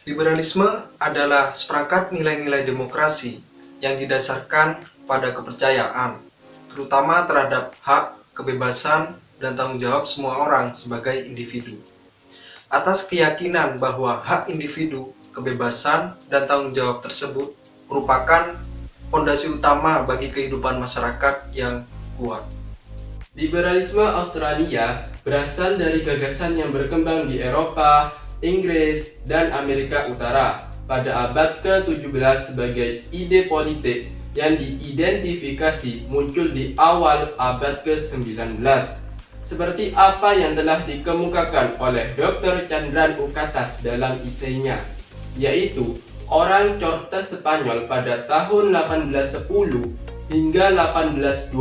Liberalisme adalah seperangkat nilai-nilai demokrasi yang didasarkan pada kepercayaan, terutama terhadap hak, kebebasan, dan tanggung jawab semua orang sebagai individu. Atas keyakinan bahwa hak individu, kebebasan, dan tanggung jawab tersebut merupakan fondasi utama bagi kehidupan masyarakat yang kuat. Liberalisme Australia berasal dari gagasan yang berkembang di Eropa, Inggris, dan Amerika Utara pada abad ke-17 sebagai ide politik yang diidentifikasi muncul di awal abad ke-19. Seperti apa yang telah dikemukakan oleh Dr. Chandran Ukatas dalam esainya, yaitu orang Cortes Spanyol pada tahun 1810 hingga 1812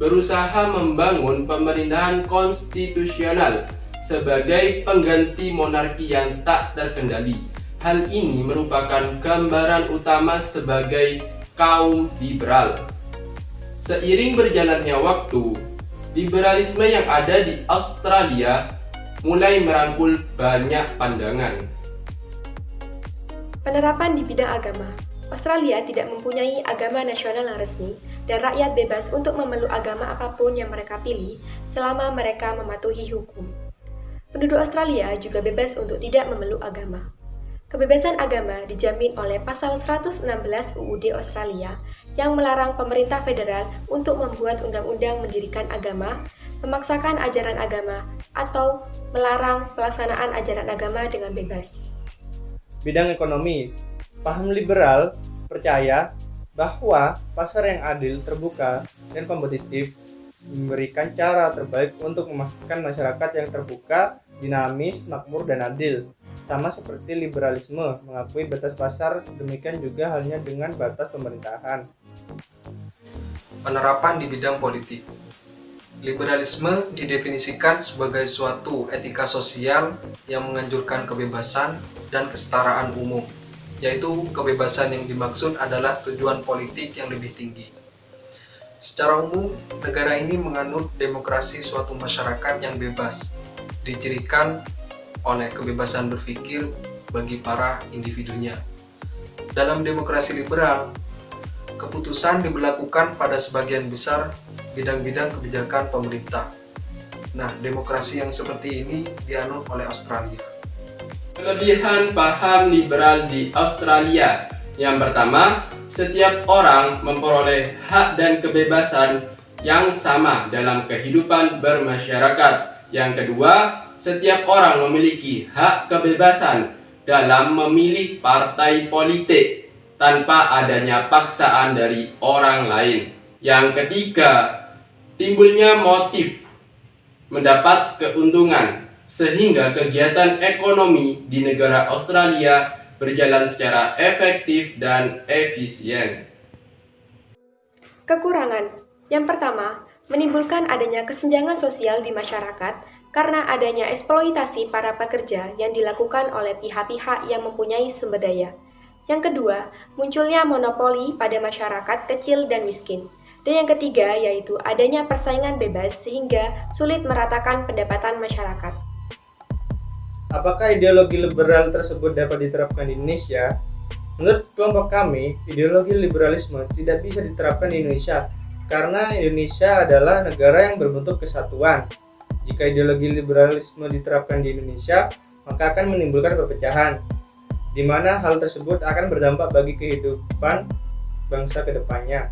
berusaha membangun pemerintahan konstitusional sebagai pengganti monarki yang tak terkendali. Hal ini merupakan gambaran utama sebagai kaum liberal. Seiring berjalannya waktu, liberalisme yang ada di Australia mulai merangkul banyak pandangan. Penerapan di bidang agama. Australia tidak mempunyai agama nasional yang resmi dan rakyat bebas untuk memeluk agama apapun yang mereka pilih selama mereka mematuhi hukum. Penduduk Australia juga bebas untuk tidak memeluk agama. Kebebasan agama dijamin oleh pasal 116 UUD Australia yang melarang pemerintah federal untuk membuat undang-undang mendirikan agama, memaksakan ajaran agama, atau melarang pelaksanaan ajaran agama dengan bebas. Bidang ekonomi, paham liberal percaya bahwa pasar yang adil, terbuka, dan kompetitif memberikan cara terbaik untuk memastikan masyarakat yang terbuka, dinamis, makmur, dan adil. Sama seperti liberalisme mengakui batas pasar, demikian juga halnya dengan batas pemerintahan. Penerapan di bidang politik. Liberalisme didefinisikan sebagai suatu etika sosial yang menganjurkan kebebasan dan kesetaraan umum, yaitu kebebasan yang dimaksud adalah tujuan politik yang lebih tinggi. Secara umum, negara ini menganut demokrasi suatu masyarakat yang bebas, dicirikan oleh kebebasan berpikir bagi para individunya. Dalam demokrasi liberal, keputusan diberlakukan pada sebagian besar bidang-bidang kebijakan pemerintah. Nah, demokrasi yang seperti ini dianut oleh Australia. Kelebihan paham liberal di Australia. Yang pertama, setiap orang memperoleh hak dan kebebasan yang sama dalam kehidupan bermasyarakat. Yang kedua, setiap orang memiliki hak kebebasan dalam memilih partai politik tanpa adanya paksaan dari orang lain. Yang ketiga, timbulnya motif mendapat keuntungan sehingga kegiatan ekonomi di negara Australia berjalan secara efektif dan efisien. Kekurangan. Yang pertama, menimbulkan adanya kesenjangan sosial di masyarakat karena adanya eksploitasi para pekerja yang dilakukan oleh pihak-pihak yang mempunyai sumber daya. Yang kedua, munculnya monopoli pada masyarakat kecil dan miskin. Dan yang ketiga, yaitu adanya persaingan bebas sehingga sulit meratakan pendapatan masyarakat. Apakah ideologi liberal tersebut dapat diterapkan di Indonesia? Menurut kelompok kami, ideologi liberalisme tidak bisa diterapkan di Indonesia karena Indonesia adalah negara yang berbentuk kesatuan. Jika ideologi liberalisme diterapkan di Indonesia, maka akan menimbulkan perpecahan, di mana hal tersebut akan berdampak bagi kehidupan bangsa ke depannya.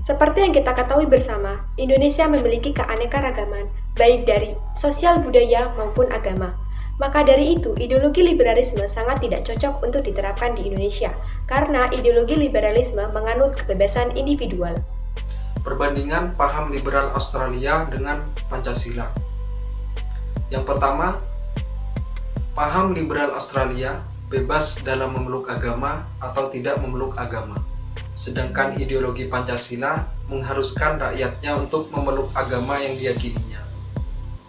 Seperti yang kita ketahui bersama, Indonesia memiliki keanekaragaman, baik dari sosial budaya maupun agama. Maka dari itu, ideologi liberalisme sangat tidak cocok untuk diterapkan di Indonesia, karena ideologi liberalisme menganut kebebasan individual. Perbandingan paham liberal Australia dengan Pancasila. Yang pertama, paham liberal Australia bebas dalam memeluk agama atau tidak memeluk agama. Sedangkan ideologi Pancasila mengharuskan rakyatnya untuk memeluk agama yang diyakininya.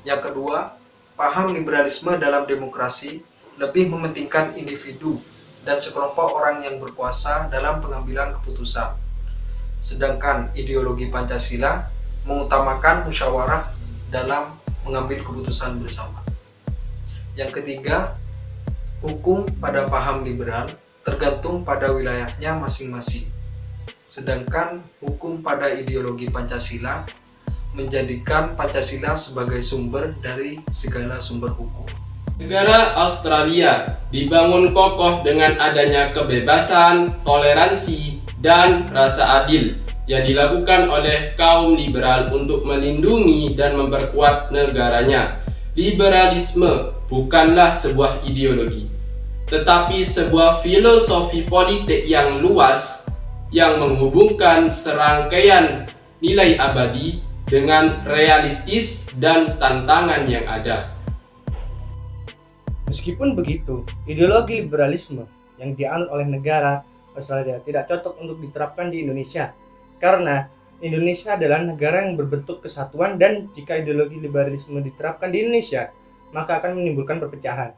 Yang kedua, paham liberalisme dalam demokrasi lebih mementingkan individu dan sekelompok orang yang berkuasa dalam pengambilan keputusan. Sedangkan ideologi Pancasila mengutamakan musyawarah dalam mengambil keputusan bersama. Yang ketiga, Hukum pada paham liberal tergantung pada wilayahnya masing-masing. Sedangkan hukum pada ideologi Pancasila menjadikan Pancasila sebagai sumber dari segala sumber hukum. Negara Australia dibangun kokoh dengan adanya kebebasan, toleransi, dan rasa adil yang dilakukan oleh kaum liberal untuk melindungi dan memperkuat negaranya. Liberalisme bukanlah sebuah ideologi, tetapi sebuah filosofi politik yang luas yang menghubungkan serangkaian nilai abadi dengan realistis dan tantangan yang ada. Meskipun begitu, ideologi liberalisme yang dianut oleh negara Australia tidak cocok untuk diterapkan di Indonesia, karena Indonesia adalah negara yang berbentuk kesatuan, dan jika ideologi liberalisme diterapkan di Indonesia, maka akan menimbulkan perpecahan.